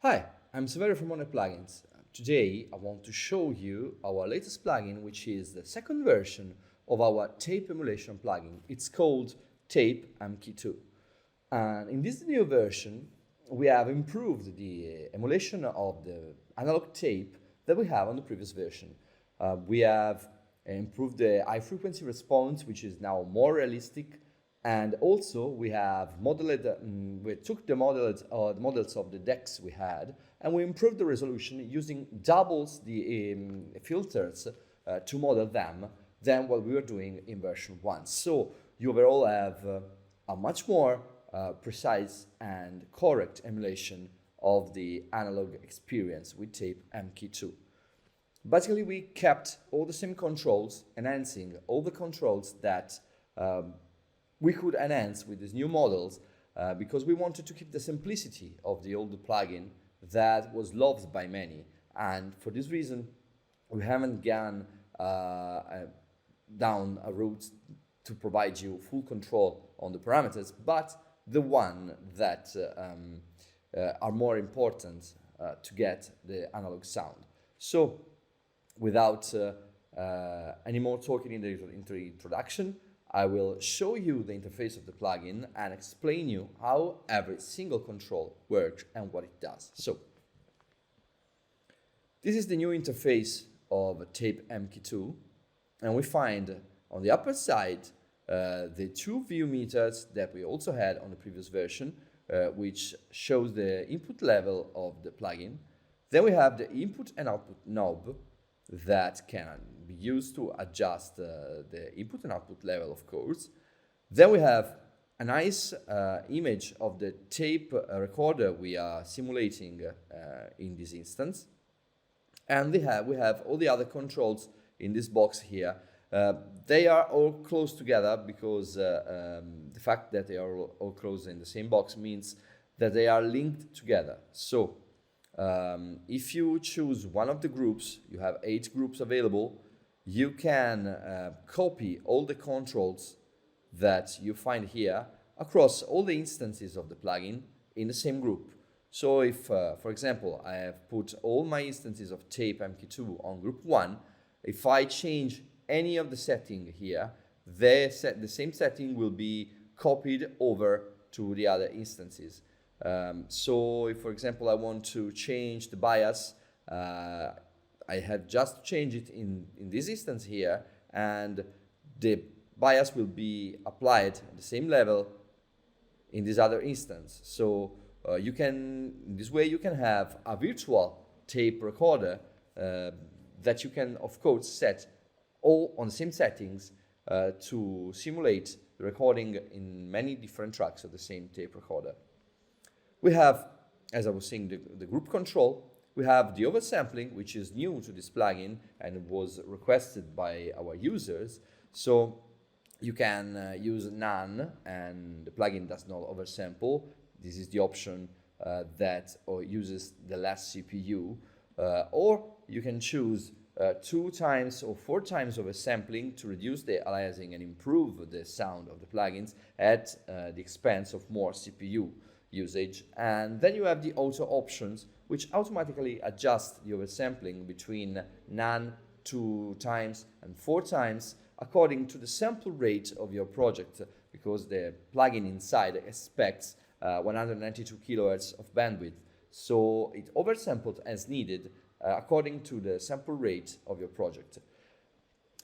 Hi, I'm Severo from HoRNet Plugins. Today I want to show you our latest plugin, which is the second version of our tape emulation plugin. It's called Tape MK2. And in this new version, we have improved the emulation of the analog tape that we have on the previous version. We have improved the high frequency response, which is now more realistic. And also we have modeled, we took the models of the decks we had, and we improved the resolution using doubles the filters to model them than what we were doing in version 1. So you overall have a much more precise and correct emulation of the analog experience with Tape MK2. Basically, we kept all the same controls, enhancing all the controls that we could enhance with these new models because we wanted to keep the simplicity of the old plugin that was loved by many. And for this reason, we haven't gone down a route to provide you full control on the parameters, but the one that are more important to get the analog sound. So without any more talking in the introduction, I will show you the interface of the plugin and explain you how every single control works and what it does. So, this is the new interface of Tape MK2, and we find on the upper side the two view meters that we also had on the previous version, which shows the input level of the plugin. Then we have the input and output knob that can be used to adjust the input and output level, of course. Then we have a nice image of the tape recorder we are simulating in this instance. And we have all the other controls in this box here. They are all close together because the fact that they are all close in the same box means that they are linked together. So if you choose one of the groups, you have 8 groups available, you can copy all the controls that you find here across all the instances of the plugin in the same group. So if, for example, I have put all my instances of Tape MK2 on group 1, if I change any of the setting here, the same setting will be copied over to the other instances. So if, for example, I want to change the bias, I have just changed it in this instance here, and the bias will be applied at the same level in this other instance. So in this way you can have a virtual tape recorder that you can, of course, set all on the same settings to simulate the recording in many different tracks of the same tape recorder. We have, as I was saying, the group control. We have the oversampling, which is new to this plugin and was requested by our users. So you can use none, and the plugin does not oversample. This is the option that uses the less CPU. Or you can choose 2 times or 4 times oversampling to reduce the aliasing and improve the sound of the plugins at the expense of more CPU usage. And then you have the auto options, which automatically adjust the oversampling between none, 2 times and 4 times according to the sample rate of your project, because the plugin inside expects 192 kilohertz of bandwidth. So it oversampled as needed according to the sample rate of your project.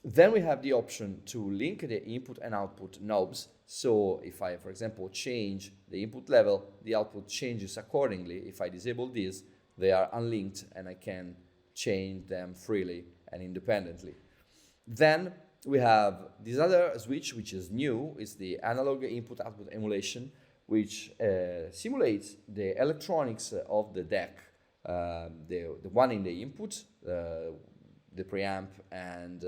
Then we have the option to link the input and output knobs. So if I, for example, change the input level, the output changes accordingly. If I disable this, they are unlinked and I can change them freely and independently. Then we have this other switch, which is new. It's the analog input-output emulation, which simulates the electronics of the deck, the one in the input, the preamp and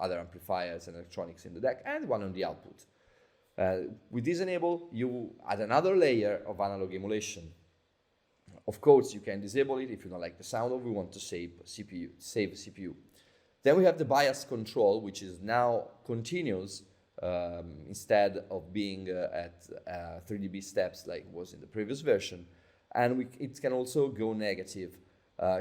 other amplifiers and electronics in the deck, and one on the output. With this enable, you add another layer of analog emulation. Of course, you can disable it if you don't like the sound or we want to save CPU. Then we have the bias control, which is now continuous instead of being at 3 dB steps like was in the previous version. And it can also go negative.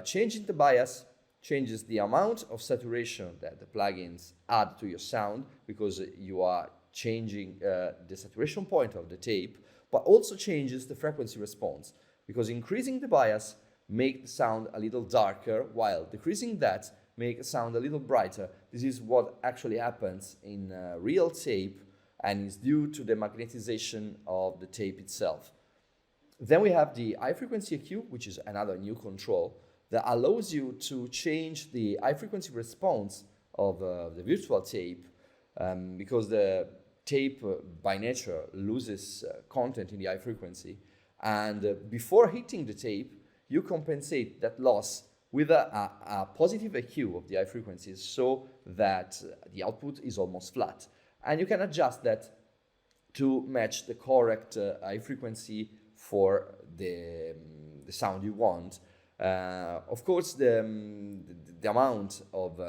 Changing the bias changes the amount of saturation that the plugins add to your sound, because you are changing the saturation point of the tape, but also changes the frequency response, because increasing the bias make the sound a little darker, while decreasing that make the sound a little brighter. This is what actually happens in real tape, and is due to the magnetization of the tape itself. Then we have the high frequency EQ, which is another new control that allows you to change the high frequency response of the virtual tape, because the tape by nature loses content in the high frequency. And before hitting the tape, you compensate that loss with a positive EQ of the high frequencies, so that the output is almost flat. And you can adjust that to match the correct high frequency for the sound you want. Of course, the amount of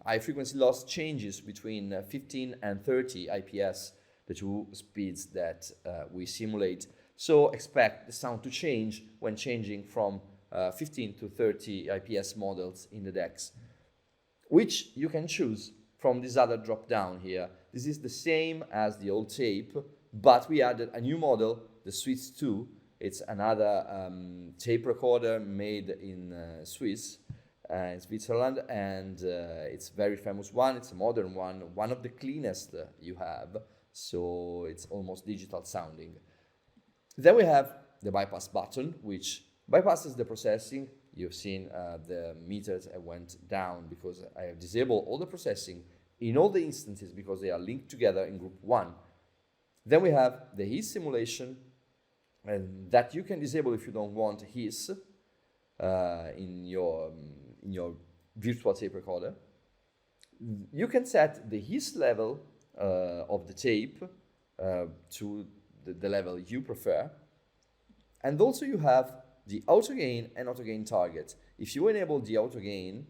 high frequency loss changes between 15 and 30 IPS, the two speeds that we simulate. So expect the sound to change when changing from 15 to 30 IPS models in the decks, which you can choose from this other drop down here. This is the same as the old tape, but we added a new model, the Swiss 2. It's another tape recorder made in in Switzerland, and it's a very famous one. It's a modern one of the cleanest you have, so it's almost digital sounding. Then we have the bypass button, which bypasses the processing. You've seen the meters went down because I have disabled all the processing in all the instances because they are linked together in group 1. Then we have the hiss simulation, and that you can disable if you don't want hiss in your virtual tape recorder. You can set the hiss level of the tape to the level you prefer. And also you have the auto gain and auto gain target. If you enable the auto gain,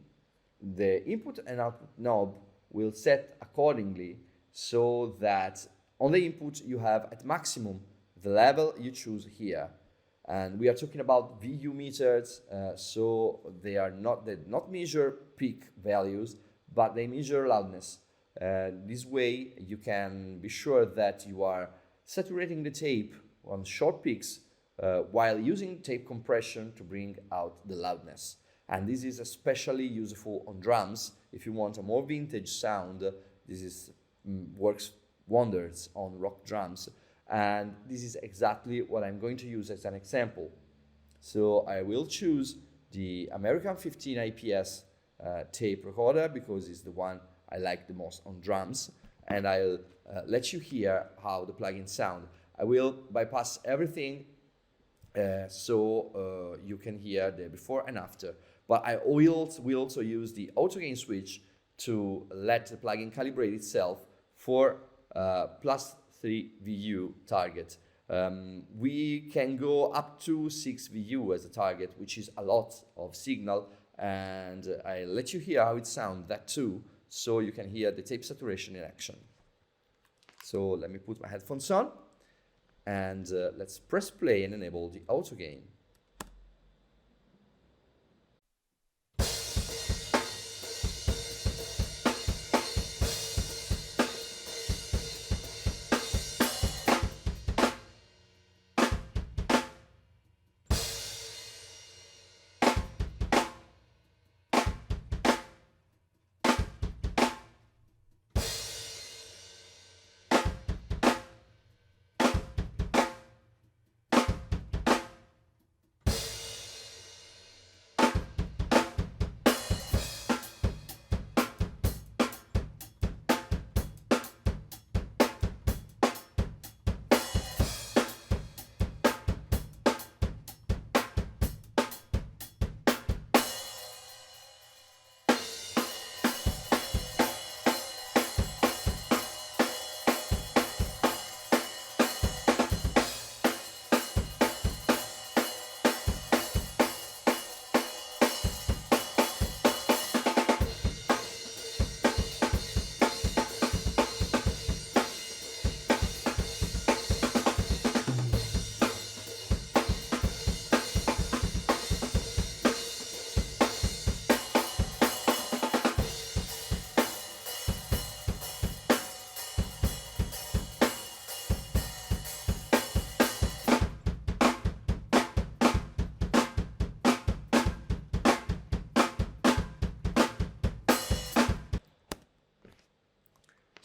the input and output knob will set accordingly, so that on the input you have at maximum the level you choose here. And we are talking about VU meters, so they not measure peak values, but they measure loudness. This way you can be sure that you are saturating the tape on short peaks while using tape compression to bring out the loudness. And this is especially useful on drums. If you want a more vintage sound, this works wonders on rock drums. And this is exactly what I'm going to use as an example. So I will choose the American 15 IPS tape recorder because it's the one I like the most on drums. And I'll let you hear how the plugins sound. I will bypass everything so you can hear the before and after. But I will also use the auto gain switch to let the plugin calibrate itself for +3 VU target. We can go up to 6 VU as a target, which is a lot of signal, and I'll let you hear how it sounds, that too, so you can hear the tape saturation in action. So let me put my headphones on, and let's press play and enable the auto gain.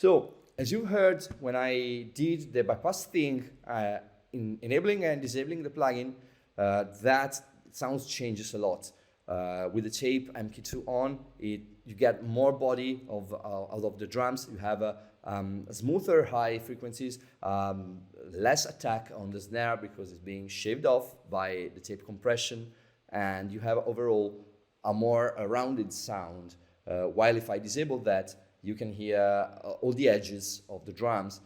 So, as you heard when I did the bypass thing, in enabling and disabling the plugin, that sounds changes a lot. With the tape MK2 on, you get more body out of the drums. You have a smoother high frequencies, less attack on the snare because it's being shaved off by the tape compression, and you have overall a more rounded sound. While if I disable that, you can hear all the edges of the drums,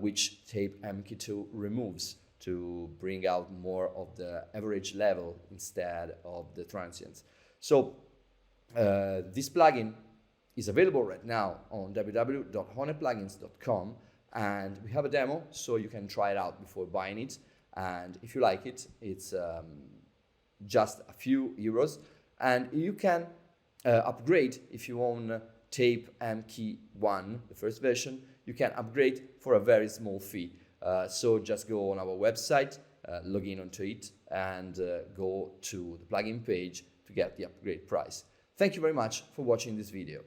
which tape MK2 removes to bring out more of the average level instead of the transients. So this plugin is available right now on www.hornetplugins.com, and we have a demo so you can try it out before buying it. And if you like it, it's just a few euros, and you can upgrade if you own tape MK1, the first version. You can upgrade for a very small fee. So just go on our website, log in onto it, and go to the plugin page to get the upgrade price. Thank you very much for watching this video.